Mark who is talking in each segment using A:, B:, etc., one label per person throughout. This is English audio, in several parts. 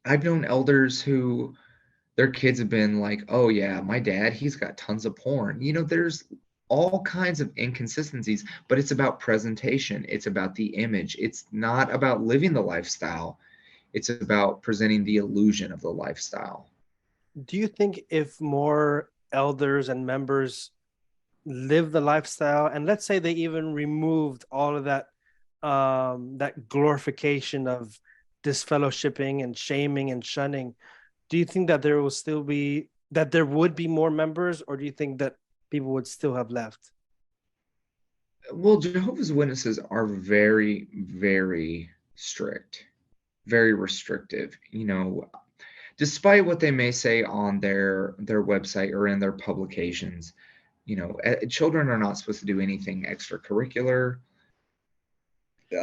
A: I've known elders who their kids have been like, oh yeah, my dad, he's got tons of porn. There's all kinds of inconsistencies, but it's about presentation. It's about the image. It's not about living the lifestyle. It's about presenting the illusion of the lifestyle.
B: Do you think if more elders and members live the lifestyle, and let's say they even removed all of that glorification of disfellowshipping and shaming and shunning, do you think that there would be more members, or do you think that people would still have left?
A: Well, Jehovah's Witnesses are very, very strict, very restrictive. Despite what they may say on their website or in their publications, children are not supposed to do anything extracurricular.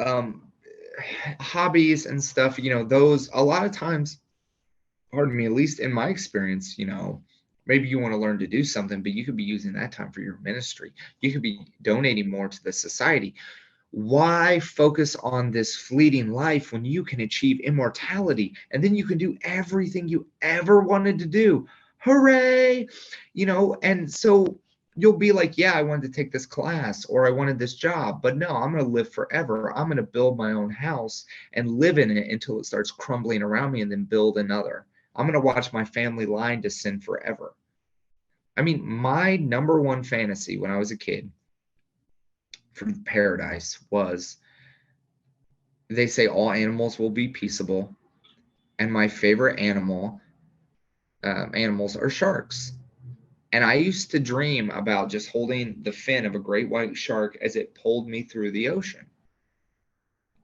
A: Um, Hobbies and stuff, those a lot of times, pardon me, at least in my experience, maybe you want to learn to do something, but you could be using that time for your ministry. You could be donating more to the society. Why focus on this fleeting life when you can achieve immortality and then you can do everything you ever wanted to do? Hooray! And so you'll be like, yeah, I wanted to take this class or I wanted this job, but no, I'm going to live forever. I'm going to build my own house and live in it until it starts crumbling around me and then build another. I'm going to watch my family line to sin forever. I mean, my number one fantasy when I was a kid for paradise was, they say all animals will be peaceable, and my favorite animals are sharks. And I used to dream about just holding the fin of a great white shark as it pulled me through the ocean.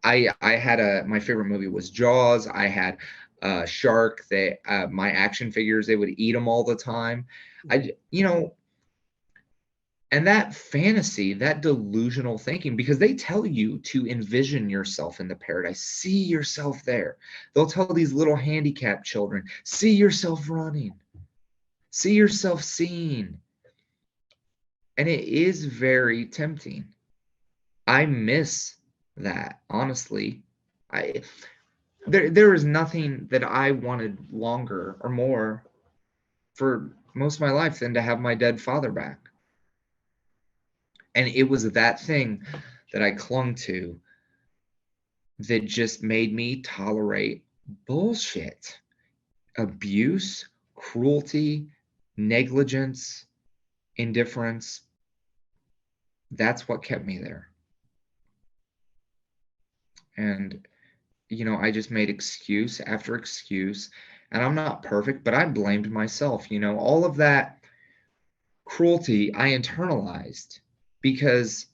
A: I had my favorite movie was Jaws. I had a shark that my action figures, they would eat them all the time. I you know And that fantasy, that delusional thinking, because they tell you to envision yourself in the paradise, see yourself there. They'll tell these little handicapped children, see yourself running, see yourself seeing. And it is very tempting. I miss that, honestly. I there is nothing that I wanted longer or more for most of my life than to have my dead father back. And it was that thing that I clung to that just made me tolerate bullshit, abuse, cruelty, negligence, indifference. That's what kept me there. And, I just made excuse after excuse. And I'm not perfect, but I blamed myself. All of that cruelty I internalized because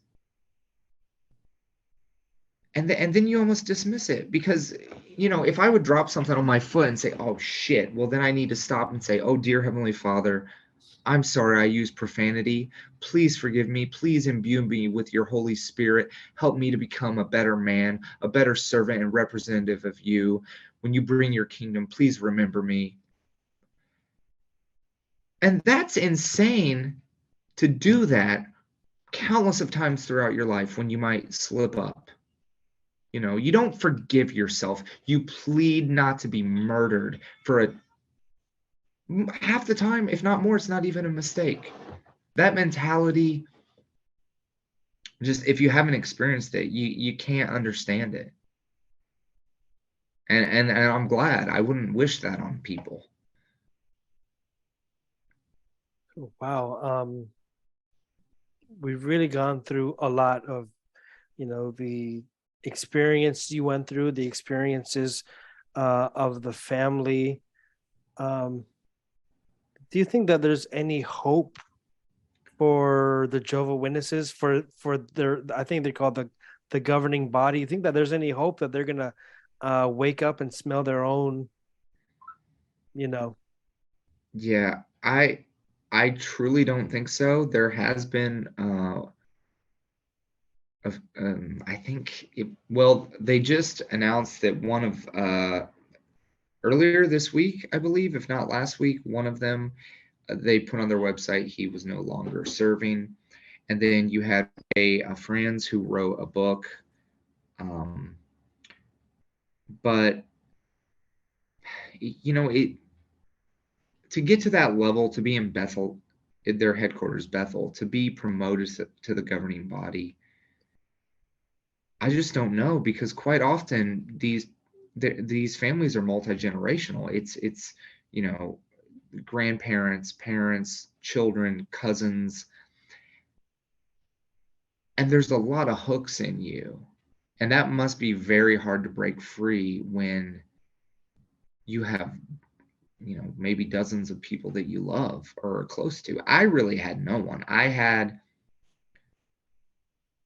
A: and then you almost dismiss it because if I would drop something on my foot and say, oh shit, well then I need to stop and say, oh dear heavenly father, I'm sorry I used profanity, please forgive me, please imbue me with your Holy Spirit, help me to become a better man, a better servant and representative of you. When you bring your kingdom, please remember me. And that's insane, to do that countless of times throughout your life when you might slip up. You don't forgive yourself. You plead not to be murdered for half the time, if not more, it's not even a mistake. That mentality, just if you haven't experienced it, you can't understand it. And I'm glad. I wouldn't wish that on people.
B: Wow. We've really gone through a lot of, the experience you went through, the experiences of the family. Um, do you think that there's any hope for the Jehovah Witnesses, for their, I think they call the governing body? You think that there's any hope that they're gonna wake up and smell their own, you know?
A: Yeah, I truly don't think so. There has been I think well, they just announced that one of earlier this week, I believe, if not last week, one of them, they put on their website he was no longer serving. And then you had friends who wrote a book. Um, but it to get to that level, to be in Bethel, their headquarters, Bethel, to be promoted to the governing body. I just don't know, because quite often these families are multi-generational. It's grandparents, parents, children, cousins, and there's a lot of hooks in you. And that must be very hard to break free when you have, maybe dozens of people that you love or are close to. I really had no one. I had,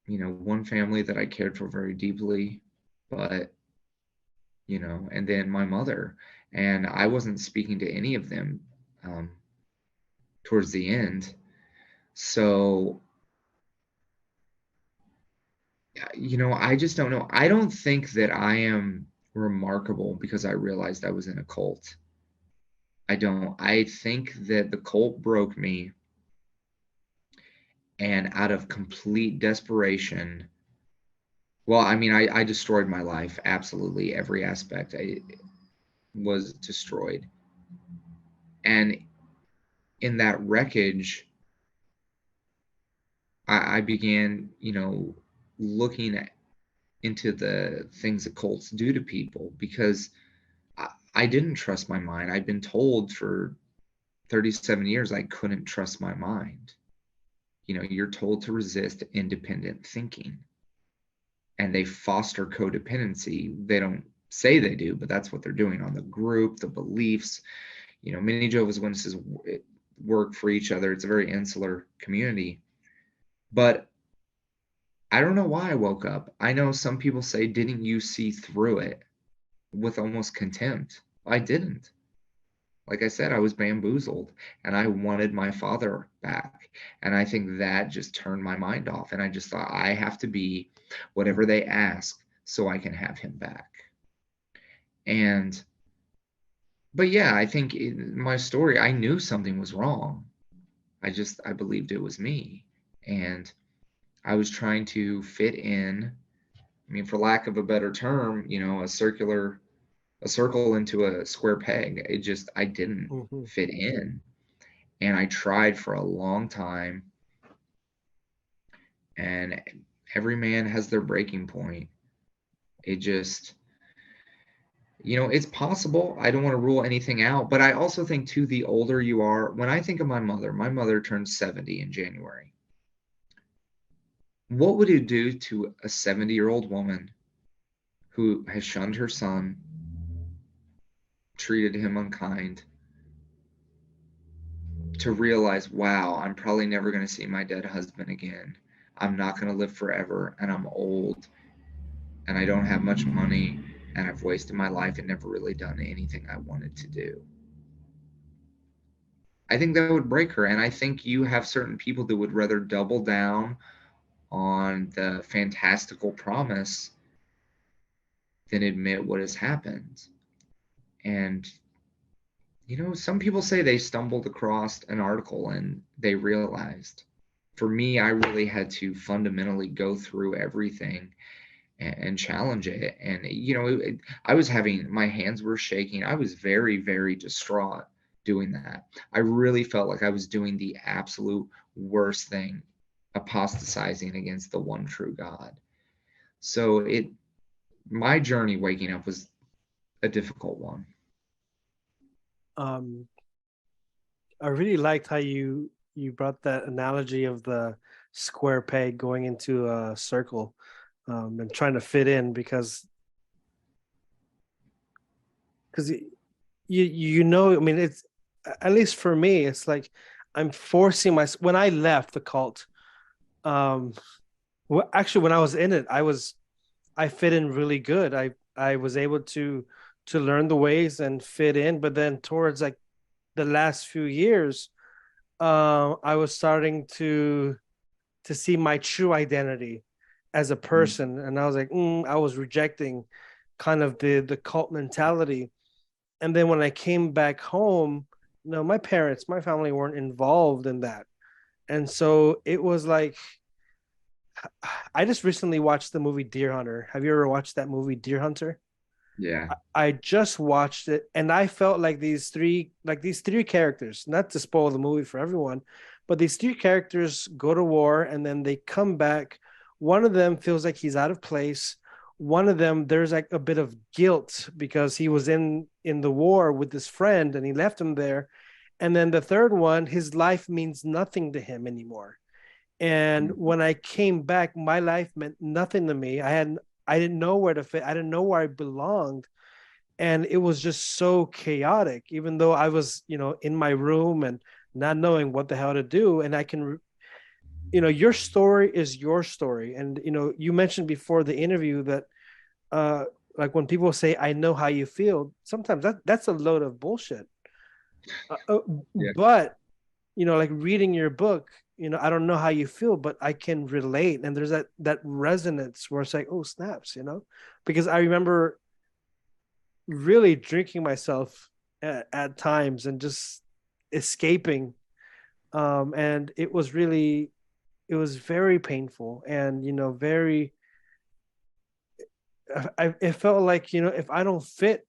A: one family that I cared for very deeply, but, and then my mother. And I wasn't speaking to any of them um, towards the end. So, I just don't know. I don't think that I am remarkable because I realized I was in a cult. I don't. I think that the cult broke me, and out of complete desperation, well, I mean, I destroyed my life. Absolutely every aspect I was destroyed. And in that wreckage, I began, looking into the things that cults do to people, because I didn't trust my mind. I'd been told for 37 years I couldn't trust my mind. You're told to resist independent thinking, and they foster codependency. They don't say they do, but that's what they're doing on the group, the beliefs. Many Jehovah's Witnesses work for each other. It's a very insular community. But I don't know why I woke up. I know some people say, didn't you see through it, with almost contempt? I didn't. Like I said, I was bamboozled, and I wanted my father back. And I think that just turned my mind off. And I just thought, I have to be whatever they ask so I can have him back. And, but yeah, I think in my story, I knew something was wrong. I believed it was me. And I was trying to fit in. I mean, for lack of a better term, a circle into a square peg. I didn't
B: Mm-hmm.
A: fit in. And I tried for a long time. And every man has their breaking point. It just, it's possible. I don't want to rule anything out. But I also think, too, the older you are, when I think of my mother turned 70 in January. What would it do to a 70-year-old woman who has shunned her son, treated him unkind, to realize, wow, I'm probably never going to see my dead husband again. I'm not going to live forever, and I'm old, and I don't have much money, and I've wasted my life and never really done anything I wanted to do. I think that would break her. And I think you have certain people that would rather double down on the fantastical promise than admit what has happened. And, some people say they stumbled across an article and they realized. For me, I really had to fundamentally go through everything and challenge it. And, I was my hands were shaking. I was very, very distraught doing that. I really felt like I was doing the absolute worst thing, apostatizing against the one true God. So my journey waking up was a difficult one.
B: Um, I really liked how you brought that analogy of the square peg going into a circle, and trying to fit in, because I mean, it's, at least for me, it's like I'm forcing when I left the cult. um well, actually, when I was in it, I fit in really good. I was able to learn the ways and fit in, but then towards like the last few years, I was starting to see my true identity as a
A: Mm.
B: person, and I was like, I was rejecting kind of the cult mentality. And then when I came back home, my parents, my family weren't involved in that, and so it was like, I just recently watched the movie Deer Hunter. Have you ever watched that movie, Deer Hunter?
A: Yeah.
B: I just watched it and I felt like these three characters, not to spoil the movie for everyone, but these three characters go to war and then they come back. One of them feels like he's out of place. One of them, there's like a bit of guilt because he was in the war with his friend and he left him there. And then the third one, his life means nothing to him anymore. And
A: Mhm.
B: when I came back, my life meant nothing to me. I didn't know where to fit. I didn't know where I belonged, and it was just so chaotic, even though I was in my room and not knowing what the hell to do. And I can, your story is your story. And you mentioned before the interview that uh like when people say I know how you feel, sometimes that's a load of bullshit. uh, uh,
A: Yeah.
B: but like reading your book, I don't know how you feel, but I can relate. And there's that resonance where it's like, oh snaps, because I remember really drinking myself at times and just escaping. And it was very painful and very. It felt like if I don't fit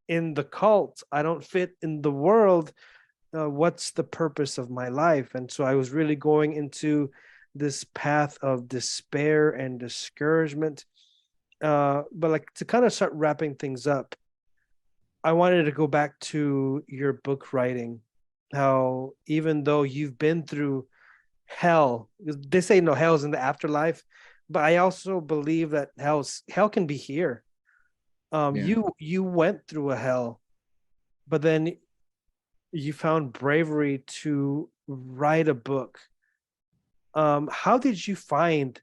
B: in the cult, I don't fit in the world. What's the purpose of my life? And so I was really going into this path of despair and discouragement. But like to kind of start wrapping things up, I wanted to go back to your book writing. How even though you've been through hell, they say no hell's in the afterlife, but I also believe that hell can be here.
A: Yeah.
B: You went through a hell, but then you found bravery to write a book. How did you find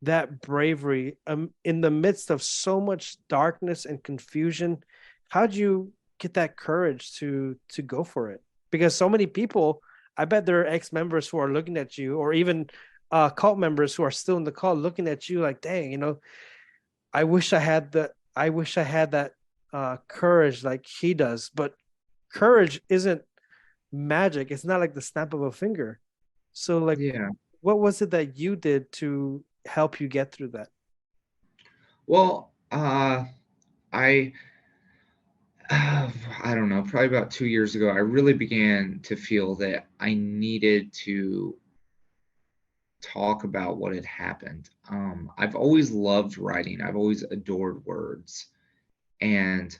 B: that bravery in the midst of so much darkness and confusion? How'd you get that courage to go for it? Because so many people, I bet there are ex-members who are looking at you, or even cult members who are still in the cult looking at you like, dang, I wish I had that courage like he does. But courage isn't magic. It's not like the snap of a finger. So like,
A: Yeah.
B: what was it that you did to help you get through that?
A: Well, I I don't know, probably about 2 years ago, I really began to feel that I needed to talk about what had happened. I've always loved writing. I've always adored words. And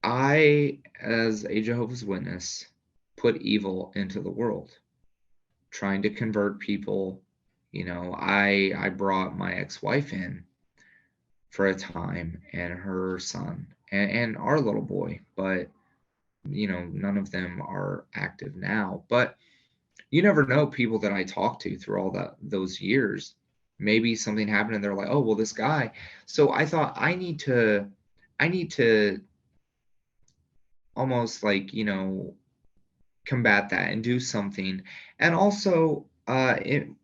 A: I, as a Jehovah's Witness, put evil into the world, trying to convert people. I brought my ex-wife in for a time and her son and our little boy, but none of them are active now. But you never know people that I talked to through all those years. Maybe something happened and they're like, oh well, this guy. So I thought I need to almost like, combat that and do something. And also, in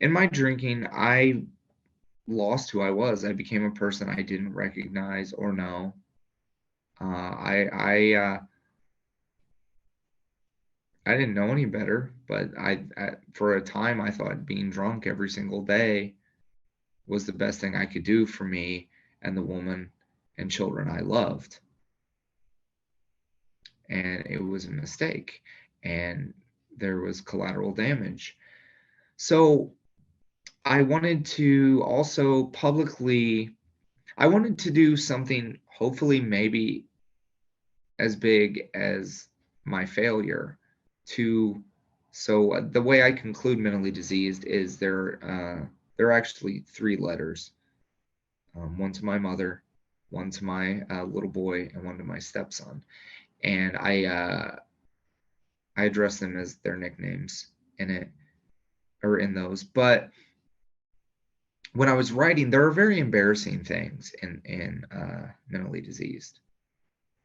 A: my drinking, I lost who I was. I became a person I didn't recognize or know. I didn't know any better, but for a time I thought being drunk every single day was the best thing I could do for me and the woman and children I loved. And it was a mistake, and there was collateral damage. So I wanted to also publicly, I wanted to do something hopefully maybe as big as my failure to. So the way I conclude mentally diseased is there are actually three letters, one to my mother, one to my little boy, and one to my stepson. And I address them as their nicknames in it or in those. But when I was writing, there are very embarrassing things in mentally diseased.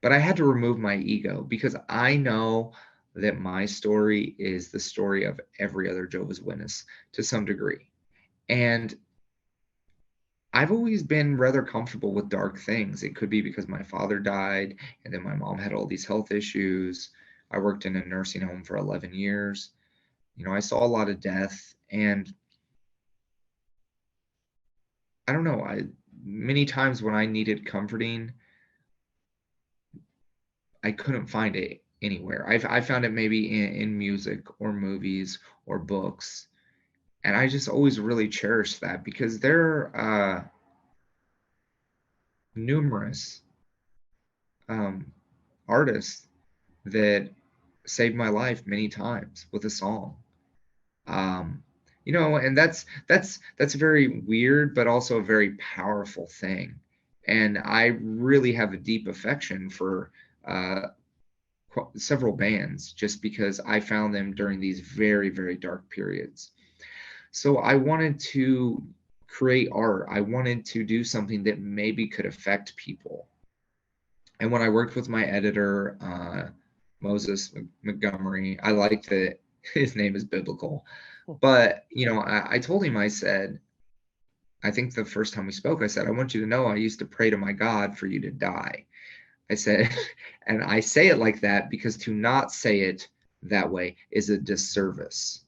A: But I had to remove my ego because I know that my story is the story of every other Jehovah's Witness to some degree. And I've always been rather comfortable with dark things. It could be because my father died and then my mom had all these health issues. I worked in a nursing home for 11 years. I saw a lot of death, and I don't know. many times when I needed comforting, I couldn't find it anywhere. I found it maybe in music or movies or books. And I just always really cherish that because there are numerous um, artists that saved my life many times with a song. Um, and that's very weird, but also a very powerful thing. And I really have a deep affection for uh, several bands just because I found them during these very, very dark periods. So I wanted to create art. I wanted to do something that maybe could affect people. And when I worked with my editor, Moses Montgomery, I like that his name is biblical. But, I told him, I said, I think the first time we spoke, I said, I want you to know I used to pray to my God for you to die. I said, and I say it like that because to not say it that way is a disservice.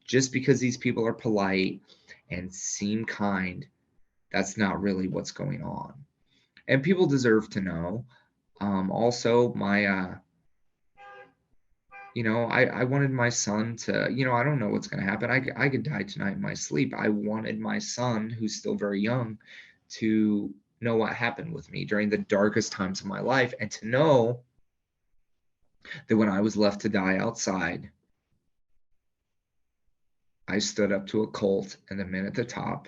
A: Just because these people are polite and seem kind, that's not really what's going on. And people deserve to know. Also, I wanted my son to, I don't know what's going to happen. I could die tonight in my sleep. I wanted my son, who's still very young, to know what happened with me during the darkest times of my life and to know that when I was left to die outside, I stood up to a cult and the men at the top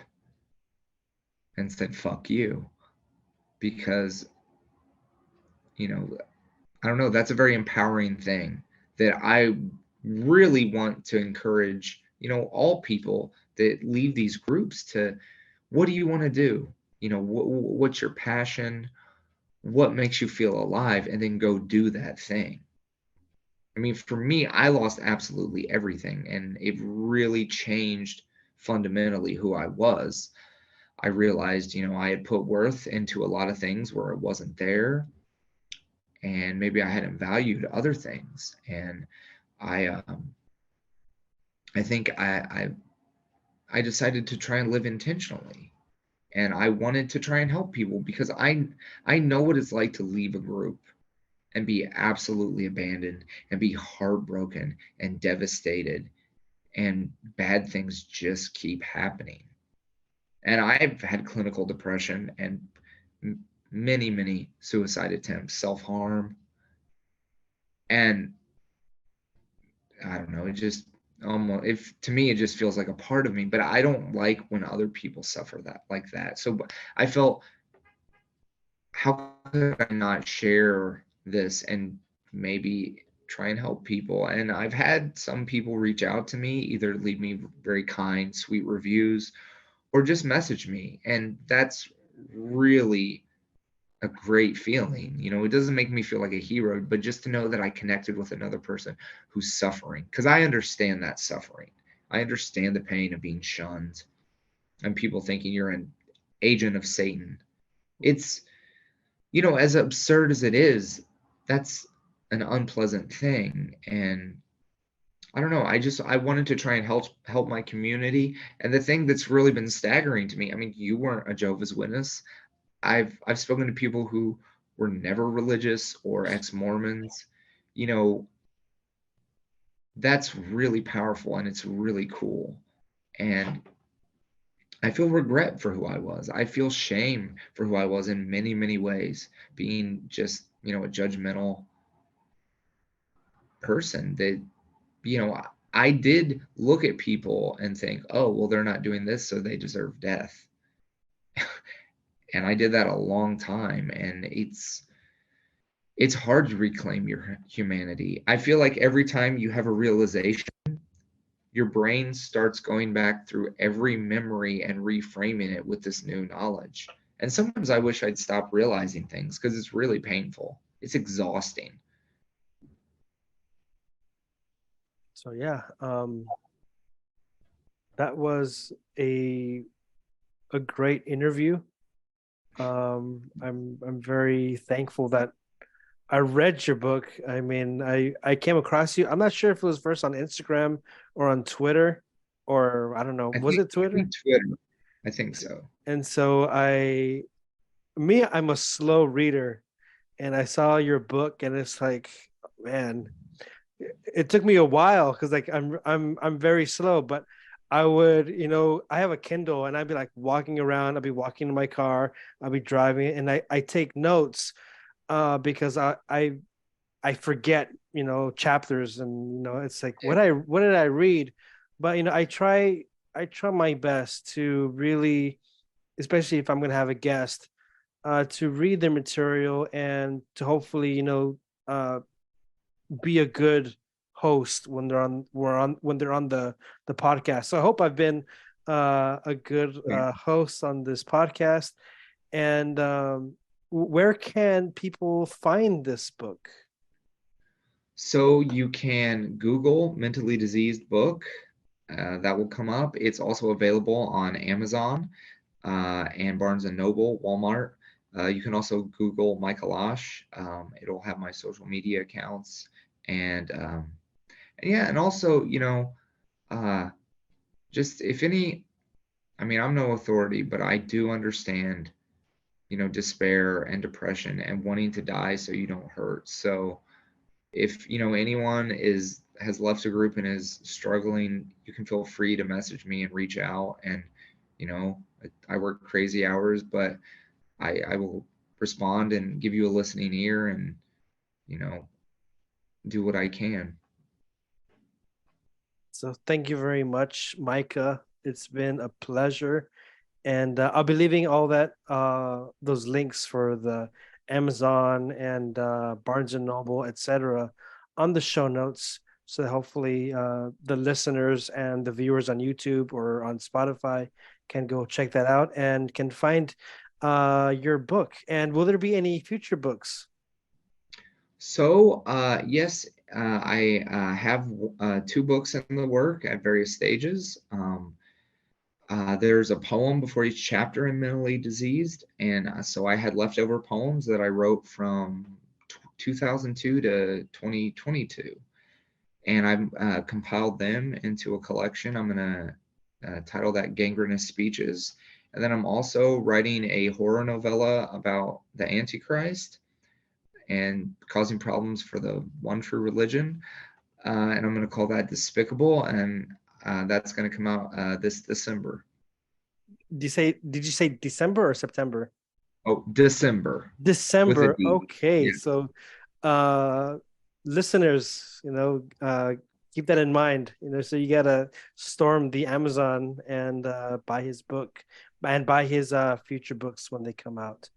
A: and said, fuck you. Because, I don't know, that's a very empowering thing that I really want to encourage, all people that leave these groups to, what do you want to do? What's your passion? What makes you feel alive? And then go do that thing. I mean, for me, I lost absolutely everything, and it really changed fundamentally who I was. I realized, I had put worth into a lot of things where it wasn't there, and maybe I hadn't valued other things. And I, I think I decided to try and live intentionally, and I wanted to try and help people because I know what it's like to leave a group and be absolutely abandoned and be heartbroken and devastated and bad things just keep happening. And I've had clinical depression and many, many suicide attempts, self-harm. And I don't know, it just almost, if to me, it just feels like a part of me, but I don't like when other people suffer that like that. So I felt, how could I not share this and maybe try and help people? And I've had some people reach out to me, either leave me very kind, sweet reviews, or just message me. And that's really a great feeling. It doesn't make me feel like a hero, but just to know that I connected with another person who's suffering, because I understand that suffering. I understand the pain of being shunned and people thinking you're an agent of Satan. It's, as absurd as it is, that's an unpleasant thing. And I don't know. I wanted to try and help my community. And the thing that's really been staggering to me, I mean, you weren't a Jehovah's Witness. I've spoken to people who were never religious or ex-Mormons. You know, that's really powerful and it's really cool. And I feel regret for who I was. I feel shame for who I was in many, many ways, being just, a judgmental person that, I did look at people and think, oh, well, they're not doing this, so they deserve death. And I did that a long time, and it's hard to reclaim your humanity. I feel like every time you have a realization, your brain starts going back through every memory and reframing it with this new knowledge. And sometimes I wish I'd stop realizing things because it's really painful. It's exhausting.
B: So yeah, that was a great interview. I'm very thankful that I read your book. I mean, I came across you. I'm not sure if it was first on Instagram or on Twitter, or I don't know.
A: I
B: Was
A: think
B: it
A: I
B: Twitter?
A: think Twitter. I think so.
B: And so Me, I'm a slow reader, and I saw your book, and it's like, man, it took me a while because like I'm very slow, but I would, I have a Kindle and I'd be like walking around, I'd be walking in my car, I'll be driving, and I take notes because I forget, chapters, and it's like what did I read? But I try my best to really, especially if I'm gonna have a guest, to read their material and to hopefully, be a good host when they're on the podcast. So I hope I've been a good
A: Yeah.
B: host on this podcast. And where can people find this book?
A: So you can Google mentally diseased book. That will come up. It's also available on Amazon and Barnes and Noble, Walmart. You can also Google Micah Losh. It'll have my social media accounts and yeah, and also uh, just if any. I mean, I'm no authority, but I do understand despair and depression and wanting to die so you don't hurt. So if anyone is has left a group and is struggling, you can feel free to message me and reach out. And you know, I work crazy hours, but I will respond and give you a listening ear and you know do what I can.
B: So thank you very much, Micah. It's been a pleasure. And I'll be leaving all that those links for the Amazon and Barnes and Noble, etc., on the show notes. So hopefully the listeners and the viewers on YouTube or on Spotify can go check that out and can find your book. And will there be any future books?
A: So yes, I have two books in the work at various stages. There's a poem before each chapter in Mentally Diseased, and so I had leftover poems that I wrote from 2002 to 2022, and I've compiled them into a collection. I'm gonna title that "Gangrenous Speeches," and then I'm also writing a horror novella about the Antichrist and causing problems for the one true religion, and I'm gonna call that "Despicable," and that's gonna come out this December.
B: Did you say December or September?
A: Oh, December with a
B: December.
A: D.
B: Okay.
A: Yeah.
B: So uh listeners, keep that in mind. So you gotta storm the Amazon and buy his book and buy his future books when they come out.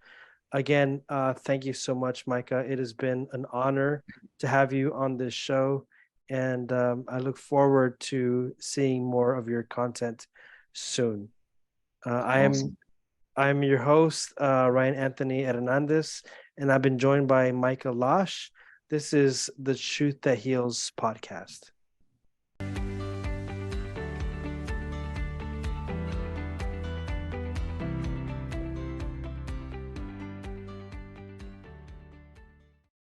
B: Again, thank you so much, Micah. It has been an honor to have you on this show, and I look forward to seeing more of your content soon. Uh, I am
A: Awesome.
B: I'm your host, Ryan Anthony Hernandez, and I've been joined by Micah Losh. This is the Truth That Heals podcast.